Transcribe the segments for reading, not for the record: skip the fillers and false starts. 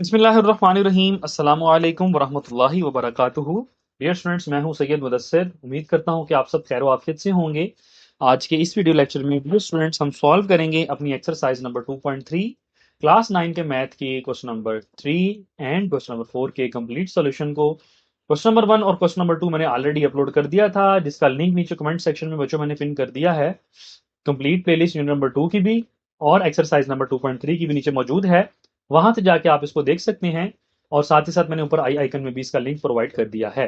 बिस्मिल्लाहिर्रहमानिर्रहीम अस्सलामु अलैकुम वरहमतुल्लाहि वबरकातुहू। डियर स्टूडेंट्स, मैं हूं सैयद मुदस्सिर। उम्मीद करता हूं कि आप सब खैर आफियत से होंगे। आज के इस वीडियो लेक्चर में डियर स्टूडेंट्स हम सॉल्व करेंगे अपनी एक्सरसाइज नंबर 2.3 क्लास 9 के मैथ के question number 3 and question number 4 के कंप्लीट सॉल्यूशन को। क्वेश्चन नंबर 1 और क्वेश्चन नंबर 2 मैंने ऑलरेडी अपलोड कर दिया था, जिसका लिंक नीचे कमेंट सेक्शन में बच्चों मैंने पिन कर दिया है। कंप्लीट प्लेलिस्ट यूनिट नंबर 2 की भी और एक्सरसाइज नंबर 2.3 की भी नीचे मौजूद है। वहां से जाके आप इसको देख सकते हैं। और साथ ही साथ मैंने ऊपर आई आइकन में भी इसका लिंक प्रोवाइड कर दिया है।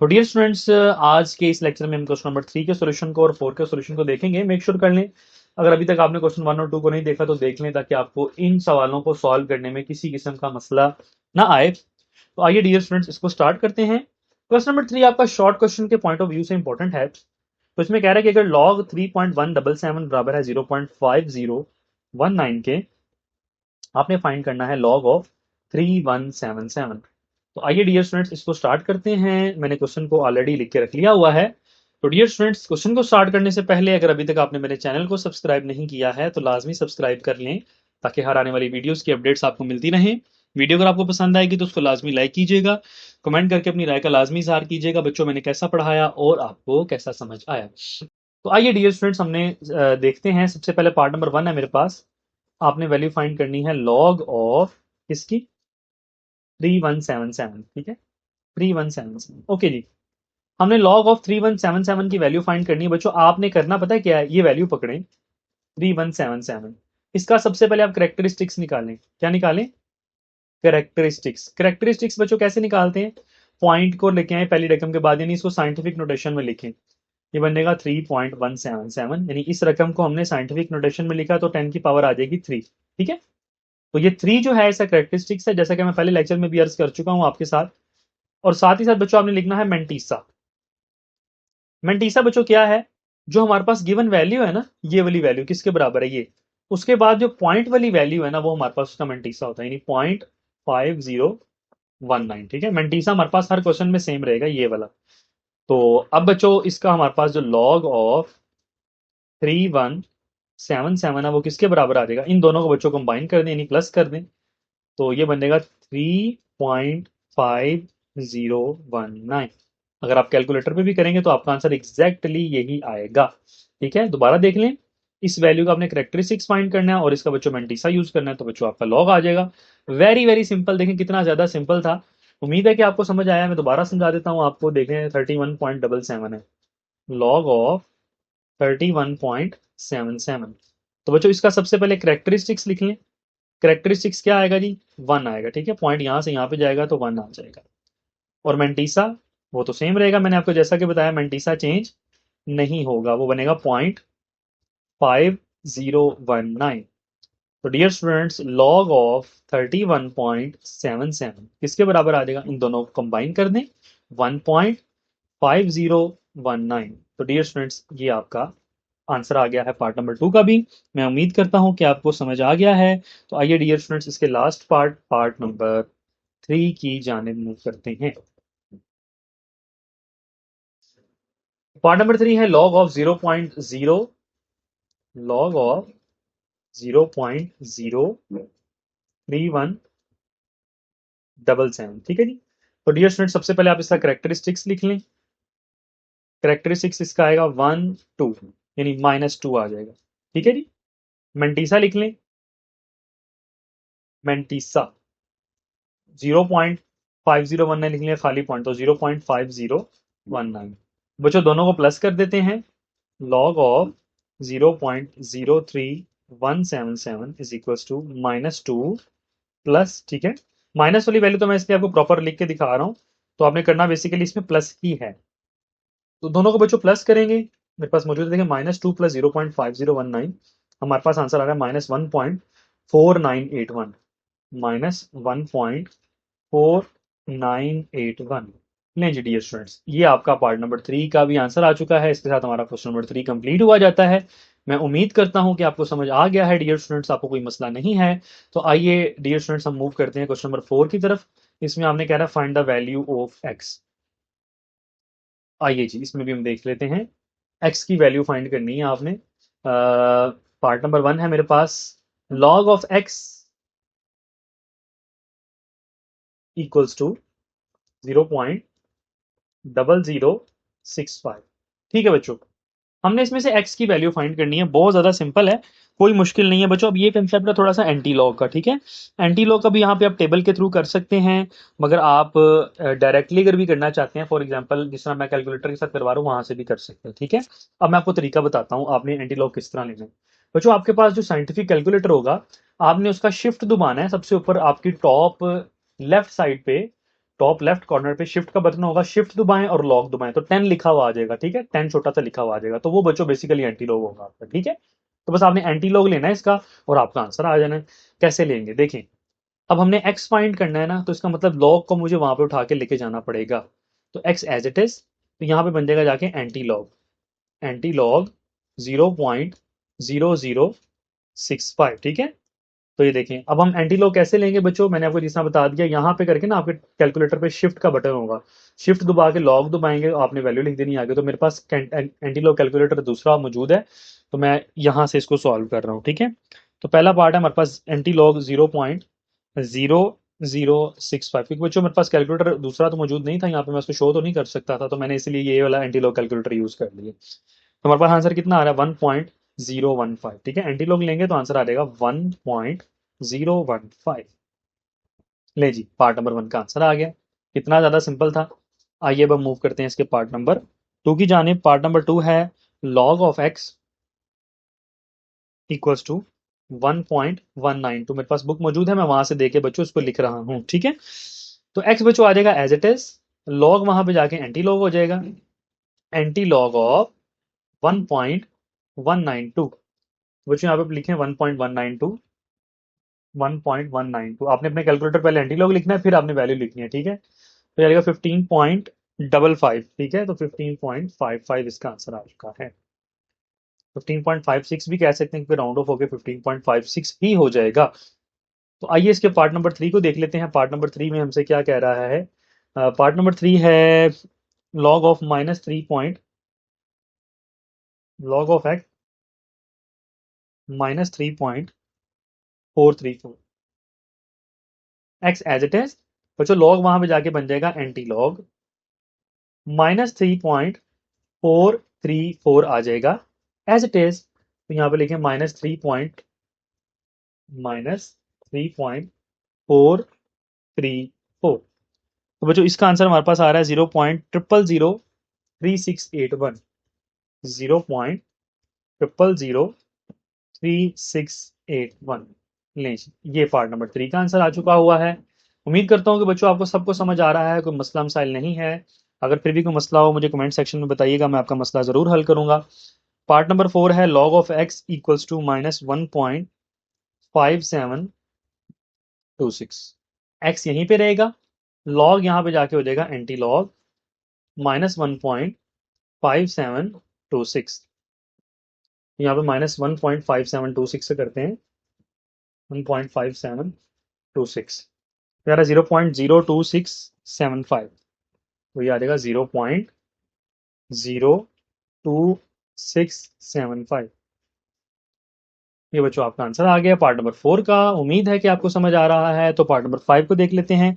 तो डियर स्टूडेंट्स, आज के इस लेक्चर में हम क्वेश्चन नंबर 3 के सॉल्यूशन को और 4 के सॉल्यूशन को देखेंगे। मेक श्योर कर लें, अगर अभी तक आपने क्वेश्चन 1 और 2 को नहीं देखा तो देख लें, ताकि आपको इन सवालों को सॉल्व करने में किसी किस्म का मसला ना आए। तो आइए डियर स्टूडेंट्स, इसको स्टार्ट करते हैं। क्वेश्चन नंबर 3 आपका शॉर्ट क्वेश्चन के पॉइंट ऑफ व्यू से इंपॉर्टेंट है। तो इसमें कह रहा है कि अगर log 3.177 बराबर है 0.5019 के, आपने फाइंड करना है log ऑफ 3177। तो आइए डियर स्टूडेंट्स, इसको स्टार्ट करते हैं। मैंने क्वेश्चन को ऑलरेडी लिख के रख लिया हुआ है। तो डियर स्टूडेंट्स, क्वेश्चन को स्टार्ट करने से पहले अगर अभी तक आपने मेरे चैनल को सब्सक्राइब नहीं किया है तो लाजमी सब्सक्राइब कर लें, ताकि हर आने वाली वीडियोस की अपडेट्स आपको मिलती रहें। वीडियो अगर आपको पसंद आएगी तो उसको लाजमी लाइक कीजिएगा। कमेंट करके अपनी राय का लाजमी इजहार कीजिएगा, बच्चों मैंने कैसा पढ़ाया और आपको कैसा समझ आया। तो आइए डियर स्टूडेंट्स, हमने देखते हैं। सबसे पहले पार्ट नंबर 1 है मेरे पास। आपने वैल्यू फाइंड करनी है log ऑफ किसकी, 3177। ठीक है, 3177। ओके जी, हमने log ऑफ 3177 की वैल्यू फाइंड करनी है। बच्चों आपने करना पता है क्या है, ये वैल्यू पकड़ें 3177। इसका सबसे पहले आप करेक्टरिस्टिक्स निकालें। क्या निकालें? करेक्टरिस्टिक्स। करेक्टरिस्टिक्स बच्चों कैसे निकालते हैं? पॉइंट को लेके आए पहली रकम के बाद, यानी इसको साइंटिफिक नोटेशन में लिखें। ये बनेगा 3.177, यानी इस रकम को हमने साइंटिफिक नोटेशन में लिखा तो 10 की पावर आ जाएगी 3। ठीक है, तो ये 3 जो है ऐसा करेक्टरिस्टिक्स है, जैसा कि मैं पहले लेक्चर में भी अर्ज कर चुका हूं आपके साथ। और साथ ही साथ बच्चों आपने लिखना है मेंटीसा। मेंटीसा बच्चों क्या है? जो हमारे पास गिवन वैल्यू है ना, ये वाली वैल्यू किसके बराबर है, ये। उसके बाद जो पॉइंट वाली वैल्यू है ना, वो हमारे पास उसका मेंटीसा होता है, यानी 0.5019। ठीक है, मेंटीसा हमारे पास हर क्वेश्चन में सेम रहेगा, ये वाला। तो अब बच्चों इसका हमारे पास जो log ऑफ 3177 है वो किसके बराबर आ जाएगा? इन दोनों को बच्चों कंबाइन कर दें, यानी प्लस कर दें। तो ये बनेगा 3.5019। अगर आप कैलकुलेटर पे भी करेंगे तो आपका आंसर एग्जैक्टली यही आएगा। ठीक है, दोबारा देख लें। इस वैल्यू का आपने करेक्टरिस्टिक्स फाइंड करना है और इसका बच्चों मेंटीसा यूज करना है, तो बच्चों आपका लॉग आ जाएगा। Very very simple. देखें कितना ज्यादा सिंपल था। उम्मीद है कि आपको समझ आया। मैं दोबारा समझा देता हूं आपको। देखें 31.77 है, लॉग ऑफ 31.77। तो बच्चों इसका सबसे पहले करेक्टरिस्टिक्स लिख लें। करेक्टरिस्टिक्स क्या आएगा जी? 1 आएगा। ठीक है, पॉइंट यहां से यहां पे जाएगा तो 1 आ जाएगा। और मेंटीसा वो तो सेम रहेगा, मैंने आपको जैसा कि बताया मेंटीसा चेंज नहीं होगा, वो बनेगा 0.5019। तो डियर स्टूडेंट्स, लॉग ऑफ 31.77 किसके बराबर आ जाएगा? इन दोनों को कंबाइन कर दें, 1.5019। तो डियर स्टूडेंट्स, ये आपका आंसर आ गया है पार्ट नंबर 2 का भी। मैं उम्मीद करता हूं कि आपको समझ आ गया है। तो आइए डियर स्टूडेंट्स, इसके लास्ट पार्ट, पार्ट नंबर 3 की जानिब मूव करते हैं। पार्ट नंबर 3 है log ऑफ 0.0, log ऑफ 0.03177। ठीक है जी। तो डियर स्टूडेंट, सबसे पहले आप इसका करेक्टरिस्टिक्स लिख लें। करेक्टरिस्टिक्स इसका आएगा 1 2, यानी -2 आ जाएगा। ठीक है जी। मेंटीसा लिख लें। मेंटीसा 0.5019 लिख लें, खाली पॉइंट, तो 0.5019। बच्चों दोनों को प्लस कर देते हैं। log of 0.03177 is equal to -2 plus. ठीक है, माइनस वाली वैल्यू तो मैं इसलिए आपको प्रॉपर लिख के दिखा रहा हूं। तो आपने करना बेसिकली इसमें प्लस ही है। तो दोनों को बच्चों प्लस करेंगे। मेरे पास मौजूद है, देखिए -2 प्लस 0.5019, हमारे पास आंसर आ रहा है -1.4981। -1.4981। लें जी डियर स्टूडेंट्स, ये आपका पार्ट नंबर 3 का भी आंसर आ चुका है। इसके साथ हमारा क्वेश्चन नंबर 3 कंप्लीट हुआ जाता है। मैं उम्मीद करता हूं कि आपको समझ आ गया है डियर स्टूडेंट्स, आपको कोई मसला नहीं है। तो आइए डियर स्टूडेंट्स, हम मूव करते हैं क्वेश्चन नंबर 4 की तरफ। इसमें आपने कह रहा है find the value of x. आइए जी, इसमें भी हम देख लेते हैं। एक्स की वैल्यू फाइंड करनी है आपने। पार्ट नंबर 1 है मेरे पास। Log of x equals to 0.0065। ठीक है बच्चों, हमने इसमें से x की वैल्यू फाइंड करनी है। बहुत ज़्यादा सिंपल है, कोई मुश्किल नहीं है बच्चों। अब ये कंसेप्ट है थोड़ा सा एंटी लॉग का, ठीक है। एंटी लॉग का भी यहाँ पे आप टेबल के थ्रू कर सकते हैं, मगर आप डायरेक्टली अगर भी करना चाहते हैं, फॉर एग्जांपल जिस तरह मैं कैलकुलेटर के साथ करवा रहा हूँ वहां से भी कर सकते हैं, ठीक है। अब मैं आपको तरीका बताता हूँ आपने एंटी लॉग किस तरह लेना है। बच्चों आपके पास जो साइंटिफिक कैलकुलेटर होगा, आपने उसका शिफ्ट दबाना है सबसे ऊपर आपकी टॉप लेफ्ट साइड पे, टॉप लेफ्ट कॉर्नर पे शिफ्ट का बटन होगा, शिफ्ट दबाएं और लॉक दबाएं तो 10 लिखा हुआ आ जाएगा, ठीक है। 10 छोटा सा लिखा हुआ आ जाएगा, तो वो बच्चों बेसिकली एंटी लॉग होगा आपका, ठीक है। तो बस आपने एंटी लॉग लेना है इसका और आपका आंसर आ जाना है। कैसे लेंगे देखें, अब हमने एक्स फाइंड करना है ना, तो इसका मतलब लॉग को मुझे वहां पे उठा के लेके जाना पड़ेगा। तो एक्स एज इट इज, तो यहाँ पे बन जाएगा जाके एंटी लॉग, एंटी लॉग 0.0065, ठीक है। तो ये देखें, अब हम एंटी लॉग कैसे लेंगे बच्चों, मैंने आपको जिस तरह बता दिया, यहाँ पे करके ना आपके कैलकुलेटर पे शिफ्ट का बटन होगा, शिफ्ट दबा के लॉग दबाएंगे, आपने वैल्यू लिख देनी आगे। तो मेरे पास एंटी लॉग कैलकुलेटर दूसरा मौजूद है, तो मैं यहाँ से इसको सॉल्व कर रहा हूँ, ठीक है। तो पहला पार्ट है हमारे पास एंटी लॉग 0.0065, क्योंकि बच्चों मेरे पास कैलकुलेटर दूसरा तो मौजूद नहीं था यहाँ पे, मैं उसको शो तो नहीं कर सकता था, तो मैंने इसलिए ये वाला एंटी लॉग कैलकुलेटर यूज कर लिया। तो हमारे पास आंसर कितना आ रहा है 1.015, ठीक है। एंटी लॉग लेंगे तो आंसर आ जाएगा 1.015। ले जी, पार्ट नंबर 1 का आंसर आ गया, कितना ज्यादा सिंपल था। आइए अब हम मूव करते हैं इसके पार्ट नंबर 2 की जानिब। पार्ट नंबर 2 है log of x equals to 1.192। मेरे पास बुक मौजूद है, मैं वहां से देके बच्चों उसको लिख रहा हूँ, ठीक है। तो x बच्चों आ जाएगा एज इट इज, लॉग वहां पे जाके एंटी लॉग हो जाएगा, एंटी लॉग ऑफ 1.192। बच्चों यहाँ पे लिखे 1.192, 1.192। आपने अपने कैलकुलेटर पहले एंटी लॉग लिखना है, फिर आपने वैल्यू लिखनी है, ठीक है। तो जाएगा 15.55, ठीक है। तो 15.55 इसका आंसर आ चुका है। 15.56 भी कह सकते हैं क्योंकि राउंड ऑफ होकर 15.56 ही हो जाएगा। तो आइए इसके पार्ट नंबर 3 को देख लेते हैं। पार्ट नंबर 3 में हमसे क्या कह रहा है। पार्ट नंबर 3 है log of log of x -3.434, x as it is. बच्चों लॉग वहां पे जाके बन जाएगा एंटी लॉग -3.434 आ जाएगा एज इट इज। तो यहाँ पे लिखें -3.434। तो बच्चों इसका आंसर हमारे पास आ रहा है 0.0003681, 0.0003681। लें जी, ये पार्ट नंबर 3 का आंसर आ चुका हुआ है। उम्मीद करता हूँ कि बच्चों आपको सबको समझ आ रहा है, कोई मसला मसाइल नहीं है। अगर फिर भी कोई मसला हो मुझे कमेंट सेक्शन में बताइएगा, मैं आपका मसला ज़रूर हल करूंगा। पार्ट नंबर 4 है log of x equals to -1.5726। X यहीं पे रहेगा, लॉग यहाँ पे जाके हो जाएगा एंटी लॉग -1.5726। यहाँ पे -1.5726 से करते हैं 1.5726, यार 0.02675। तो ये आ जाएगा 0.02675। ये बच्चों आपका आंसर आ गया पार्ट नंबर 4 का। उम्मीद है कि आपको समझ आ रहा है। तो पार्ट नंबर 5 को देख लेते हैं।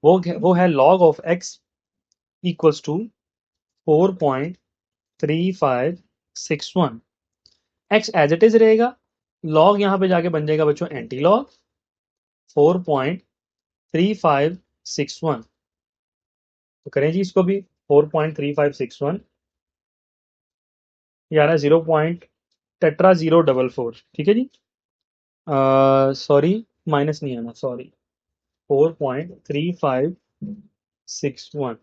वो है log of x equals to 4.3561। X as it is रहेगा, लॉग यहाँ पे जाके बन जाएगा बच्चों एंटी लॉग 4.3561। तो करें जी इसको भी 4.3561, यार 0.044, ठीक है जी। सॉरी, माइनस नहीं आना, सॉरी, 4.3561।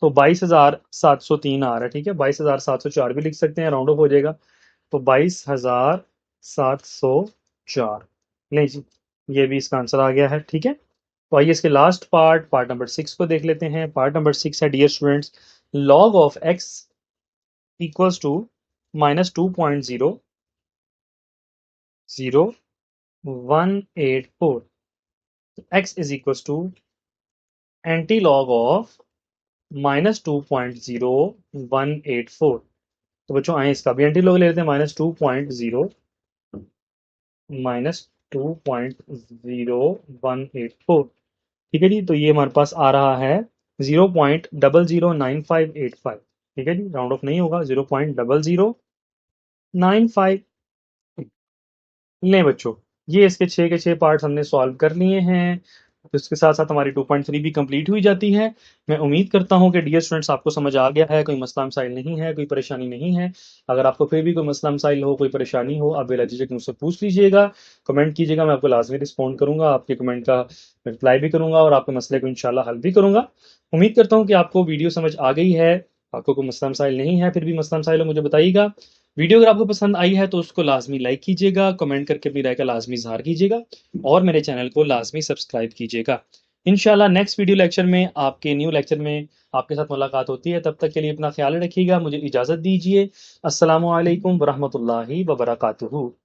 तो 22,703 आ रहा है, ठीक है। 22,704 भी लिख सकते हैं, राउंड ऑफ हो जाएगा। तो 22,704। नहीं जी, ये भी इसका आंसर आ गया है, ठीक है। तो आइए इसके लास्ट पार्ट, पार्ट नंबर 6 को देख लेते हैं। पार्ट नंबर 6 है dear students, log of x equals to -2.00184। X is equals to anti log of -2.0184। तो बच्चों आए इसका भी एंटी लॉग ले लेते हैं, -2.0184। ठीक है जी। तो ये हमारे पास आ रहा है 0.009585। ठीक है जी, राउंड ऑफ नहीं होगा, 0.0095। लें बच्चों, ये इसके 6 के 6 पार्ट्स हमने सॉल्व कर लिए हैं। तो इसके साथ साथ हमारी 2.3 भी कंप्लीट हुई जाती है। मैं उम्मीद करता हूँ कि डियर स्टूडेंट्स आपको समझ आ गया है, कोई मसला मसाइल नहीं है, कोई परेशानी नहीं है। अगर आपको फिर भी कोई मसला मसाइल हो, कोई परेशानी हो, आप बेझिझक मुझसे पूछ लीजिएगा, कमेंट कीजिएगा, मैं आपको लाजमी रिस्पॉन्ड करूंगा, आपके कमेंट का रिप्लाई भी करूंगा और आपके मसले को इंशाल्लाह हल भी करूंगा। उम्मीद करता हूँ कि आपको वीडियो समझ आ गई है। आपको कोई मसला मसाइल नहीं है, फिर भी मसला मसाइल हो मुझे बताइएगा। वीडियो अगर आपको पसंद आई है तो उसको लाजमी लाइक कीजिएगा, कमेंट करके अपनी राय का लाजमी इजहार कीजिएगा और मेरे चैनल को लाजमी सब्सक्राइब कीजिएगा। इंशाल्लाह नेक्स्ट वीडियो लेक्चर में, आपके न्यू लेक्चर में आपके साथ मुलाकात होती है। तब तक के लिए अपना ख्याल रखिएगा, मुझे इजाज़त दीजिए। अस्सलामु अलैकुम वरहमतुल्लाहि वबरकातुहू।